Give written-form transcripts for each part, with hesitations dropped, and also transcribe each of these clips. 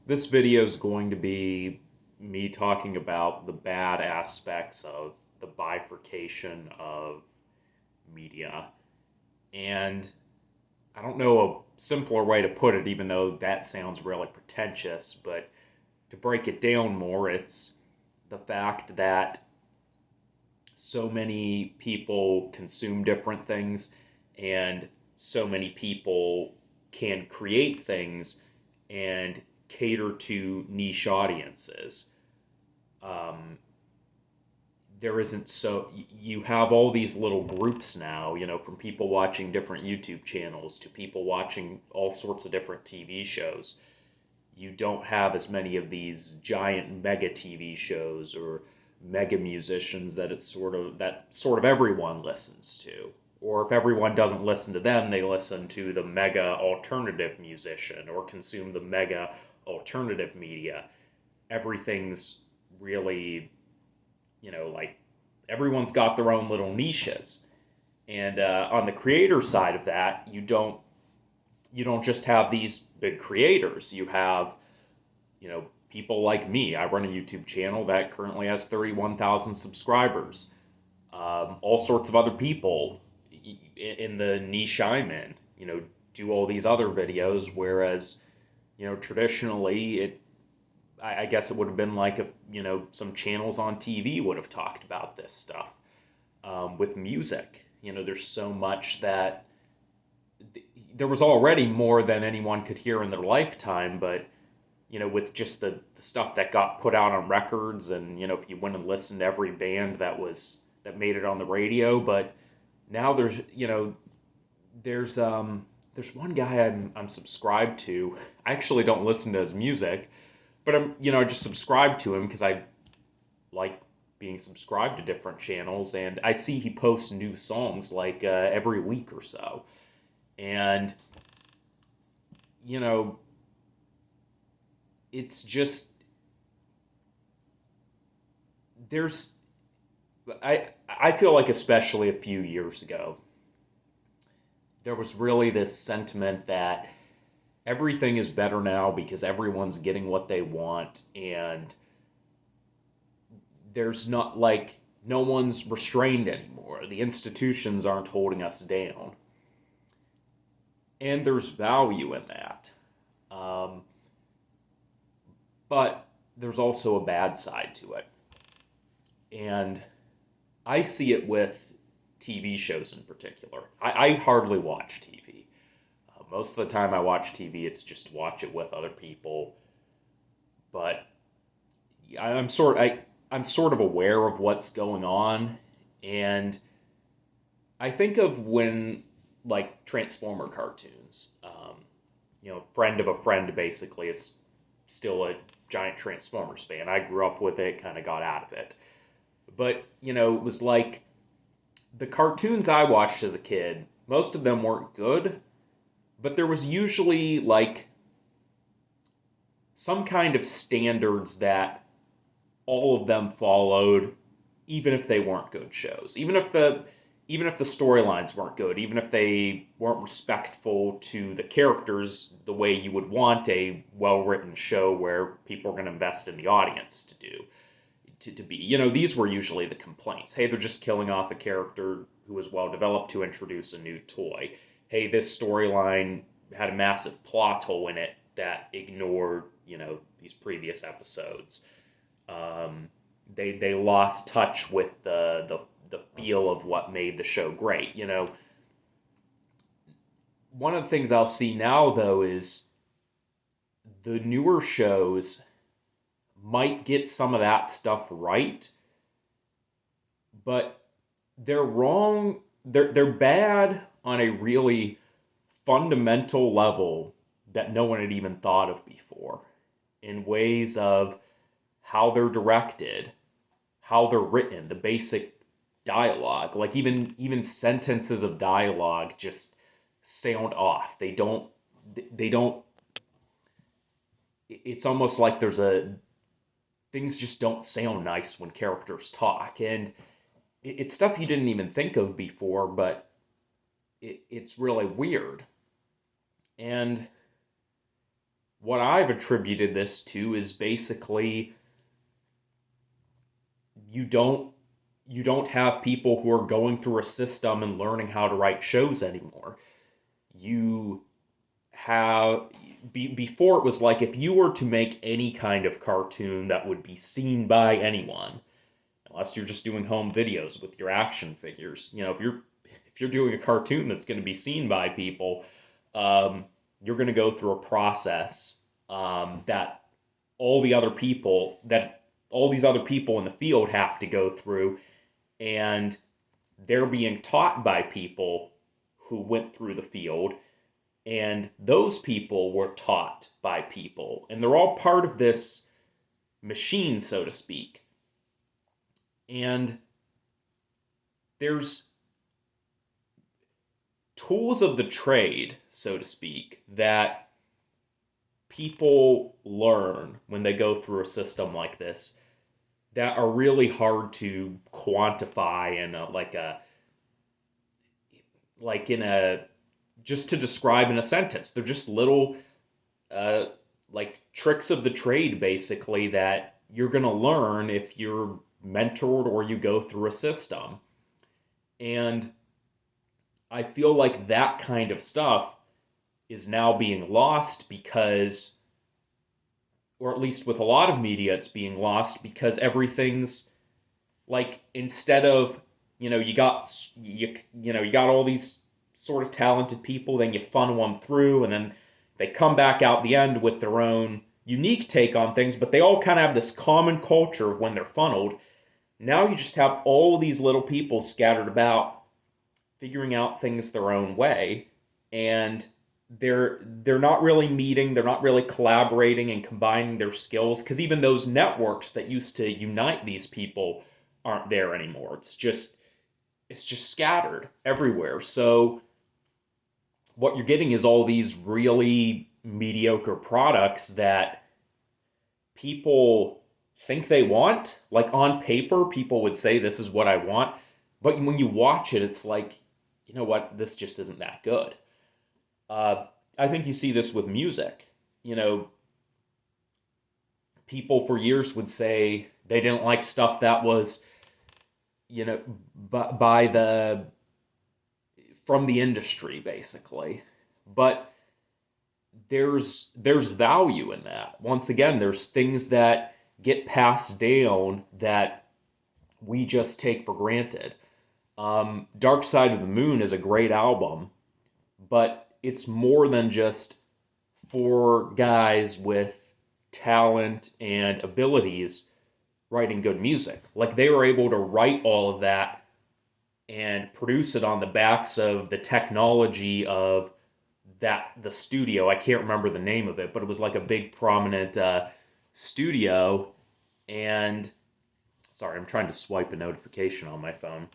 This video is going to be me talking about the bad aspects of the bifurcation of media. And I don't know a simpler way to put it, even though that sounds really pretentious, but to break it down more, it's the fact that so many people consume different things and so many people can create things and cater to niche audiences. Um, there isn't so you have all these little groups now, from people watching different YouTube channels to people watching all sorts of different TV shows. You don't have as many of these giant mega TV shows or mega musicians that sort of everyone listens to. Or if everyone doesn't listen to them, they listen to the mega alternative musician or consume the mega alternative media. Everything's really, like everyone's got their own little niches. And on the creator side of that, you don't just have these big creators. You have people like me. I run a YouTube channel that currently has 31,000 subscribers. All sorts of other people in the niche I'm in, do all these other videos. Whereas, traditionally, I guess it would have been like if some channels on TV would have talked about this stuff. With music, there's so much that there was already more than anyone could hear in their lifetime, but with just the stuff that got put out on records, and if you went and listened to every band that made it on the radio. But now there's one guy I'm subscribed to. I actually don't listen to his music, but I just subscribe to him because I like being subscribed to different channels, and I see he posts new songs like every week or so. And you know it's just there's I feel like, especially a few years ago, there was really this sentiment that everything is better now because everyone's getting what they want, and there's not like no one's restrained anymore. The institutions aren't holding us down, and there's value in that. Um, but there's also a bad side to it, and I see it with TV shows in particular. I hardly watch TV. Most of the time I watch TV, it's just to watch it with other people. But I'm sort of aware of what's going on, and I think of when, like, Transformer cartoons. Friend of a friend basically is still a giant Transformers fan. I grew up with it, kind of got out of it. But, it was like the cartoons I watched as a kid, most of them weren't good, but there was usually like some kind of standards that all of them followed, even if they weren't good shows. Even if the storylines weren't good, even if they weren't respectful to the characters the way you would want a well-written show where people are going to invest in the audience to be. These were usually the complaints. Hey, they're just killing off a character who was well developed to introduce a new toy. Hey, this storyline had a massive plot hole in it that ignored, these previous episodes. They lost touch with the feel of what made the show great. One of the things I'll see now, though, is the newer shows might get some of that stuff right, but they're wrong. They're bad on a really fundamental level that no one had even thought of before, in ways of how they're directed, how they're written, the basic dialogue. Like, even sentences of dialogue just sound off. They don't. It's almost like there's a things just don't sound nice when characters talk, and it's stuff you didn't even think of before, but it's really weird. And what I've attributed this to is basically you don't you don't have people who are going through a system and learning how to write shows anymore. You have before it was like if you were to make any kind of cartoon that would be seen by anyone, unless you're just doing home videos with your action figures. If you're doing a cartoon that's going to be seen by people, you're going to go through a process that all these other people in the field have to go through, and they're being taught by people who went through the field, and those people were taught by people, and they're all part of this machine, so to speak. And there's tools of the trade, so to speak, that people learn when they go through a system like this that are really hard to quantify in a just to describe in a sentence. They're just little uh, like tricks of the trade, basically, that you're gonna learn if you're mentored or you go through a system. And I feel like that kind of stuff is now being lost because, or at least with a lot of media, it's being lost because everything's like, instead of, you got all these sort of talented people, then you funnel them through, and then they come back out the end with their own unique take on things, but they all kind of have this common culture of when they're funneled. Now you just have all these little people scattered about figuring out things their own way, and they're not really meeting, they're not really collaborating and combining their skills, because even those networks that used to unite these people aren't there anymore. It's just scattered everywhere. So what you're getting is all these really mediocre products that people think they want. Like, on paper, people would say this is what I want, but when you watch it, it's like, you know what, this just isn't that good. I think you see this with music. You know, people for years would say they didn't like stuff that was, you know, by the from the industry, basically. But there's value in that. Once again, there's things that get passed down that we just take for granted. Dark Side of the Moon is a great album, but it's more than just four guys with talent and abilities writing good music. Like, they were able to write all of that and produce it on the backs of the technology of the studio. I can't remember the name of it, but it was like a big prominent studio. And sorry, I'm trying to swipe a notification on my phone.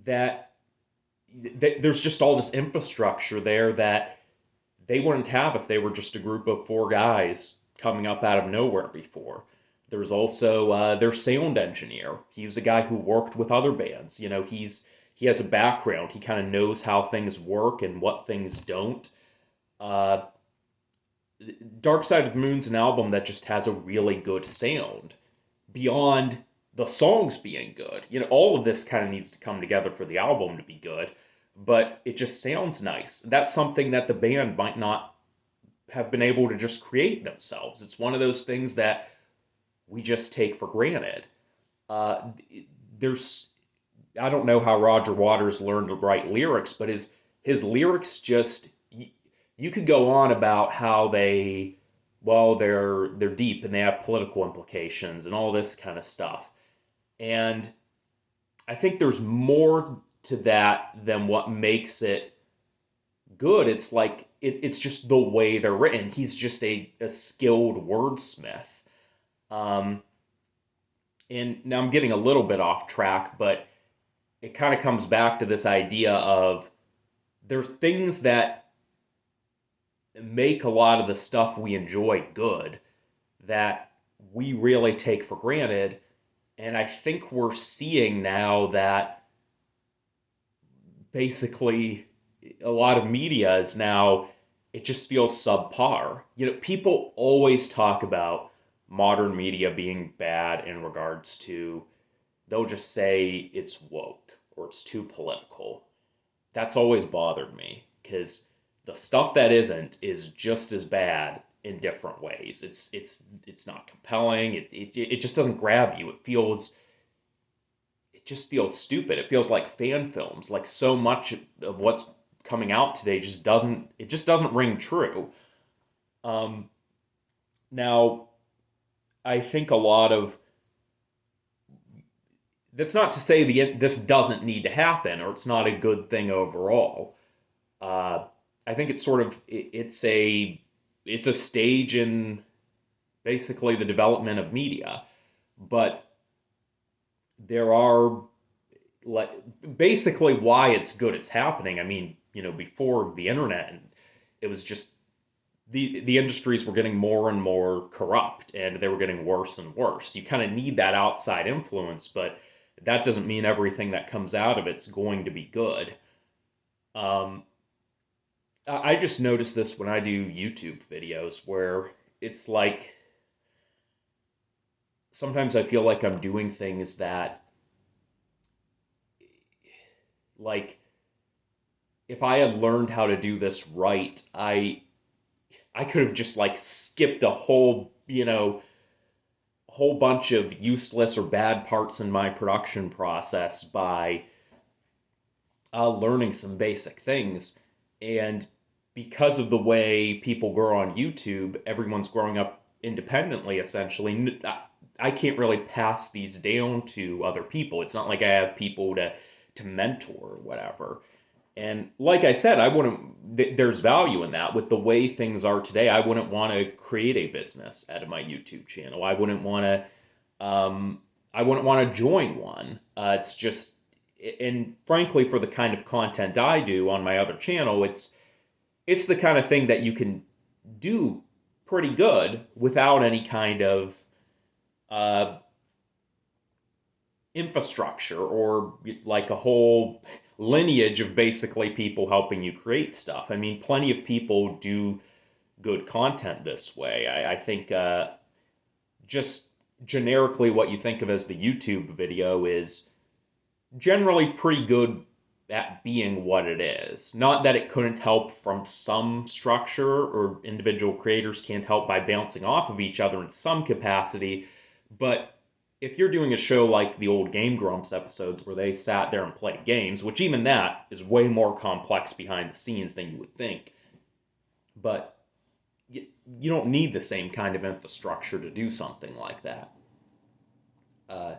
That there's just all this infrastructure there that they wouldn't have if they were just a group of four guys coming up out of nowhere before. There's also their sound engineer. He was a guy who worked with other bands. He has a background. He kind of knows how things work and what things don't. Uh, Dark Side of the Moon's an album that just has a really good sound beyond the songs being good. All of this kind of needs to come together for the album to be good, but it just sounds nice. That's something that the band might not have been able to just create themselves. It's one of those things that we just take for granted. Uh, there's, I don't know how Roger Waters learned to write lyrics, but his lyrics just, you could go on about how they're deep and they have political implications and all this kind of stuff. And I think there's more to that than what makes it good. It's like it's just the way they're written. He's just a skilled wordsmith. Um, and now I'm getting a little bit off track, but it kind of comes back to this idea of there are things that make a lot of the stuff we enjoy good that we really take for granted. And I think we're seeing now that basically a lot of media is now it just feels subpar. People always talk about modern media being bad in regards to, they'll just say it's woke or it's too political. That's always bothered me because the stuff that isn't is just as bad in different ways. It's not compelling. It just doesn't grab you. It just feels stupid. It feels like fan films. Like so much of what's coming out today just doesn't ring true. Um, Now I think a lot of that's not to say this doesn't need to happen or it's not a good thing overall. Uh, I think it's sort of it's a stage in basically the development of media, but there are like basically why it's good it's happening. I mean, before the internet, and it was just the industries were getting more and more corrupt and they were getting worse and worse. You kind of need that outside influence, but that doesn't mean everything that comes out of it's going to be good. Um, I just notice this when I do YouTube videos where it's like sometimes I feel like I'm doing things that, like, if I had learned how to do this right, I could have just like skipped a whole bunch of useless or bad parts in my production process by learning some basic things. And because of the way people grow on YouTube, everyone's growing up independently, essentially. I can't really pass these down to other people. It's not like I have people to mentor or whatever. And like I said, I wouldn't. There's value in that. With the way things are today, I wouldn't want to create a business out of my YouTube channel. I wouldn't want to. I wouldn't want to join one. It's just, and frankly, for the kind of content I do on my other channel, it's the kind of thing that you can do pretty good without any kind of uh, infrastructure or like a whole lineage of basically people helping you create stuff. I mean, plenty of people do good content this way. I think just generically what you think of as the YouTube video is generally pretty good at being what it is. Not that it couldn't help from some structure or individual creators can't help by bouncing off of each other in some capacity, but if you're doing a show like the old Game Grumps episodes where they sat there and played games, which even that is way more complex behind the scenes than you would think, but you don't need the same kind of infrastructure to do something like that. Uh,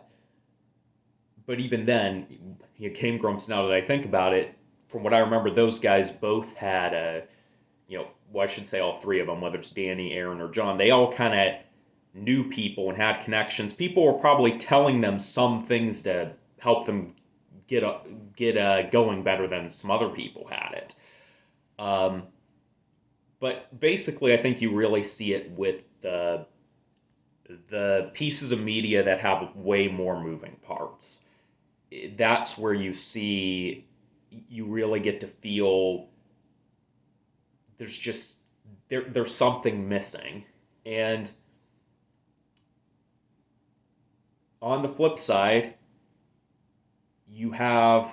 but even then, Game Grumps, now that I think about it, from what I remember, those guys both had well, I should say all three of them, whether it's Danny, Aaron, or John, they all kind of knew people and had connections. People were probably telling them some things to help them get going better than some other people had it. Um, but basically, I think you really see it with the pieces of media that have way more moving parts. That's where you really get to feel there's just there's something missing. And on the flip side, you have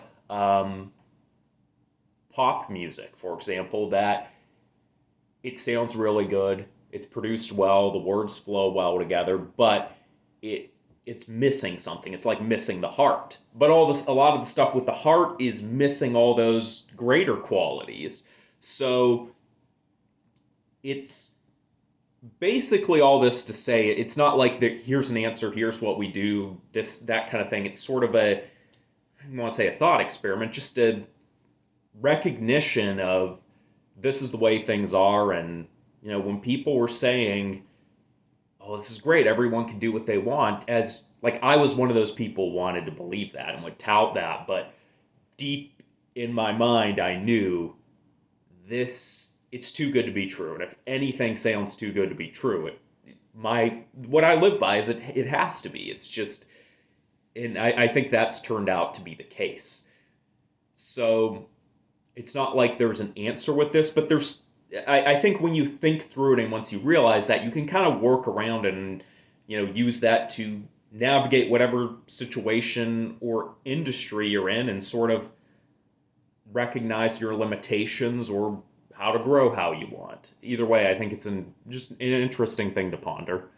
pop music, for example, that it sounds really good, it's produced well, the words flow well together, but it's missing something. It's like missing the heart. But a lot of the stuff with the heart is missing all those greater qualities. So it's basically all this to say it's not like here's an answer, here's what we do, that kind of thing. It's sort of I don't want to say a thought experiment, just a recognition of this is the way things are. And when people were saying, oh, this is great, everyone can do what they want, as like I was one of those people who wanted to believe that and would tout that, but deep in my mind I knew it's too good to be true. And if anything sounds too good to be true, what I live by is it has to be. It's just, and I think that's turned out to be the case. So it's not like there's an answer with this, but I think when you think through it and once you realize that, you can kind of work around it and, use that to navigate whatever situation or industry you're in and sort of recognize your limitations or how to grow how you want. Either way, I think it's just an interesting thing to ponder.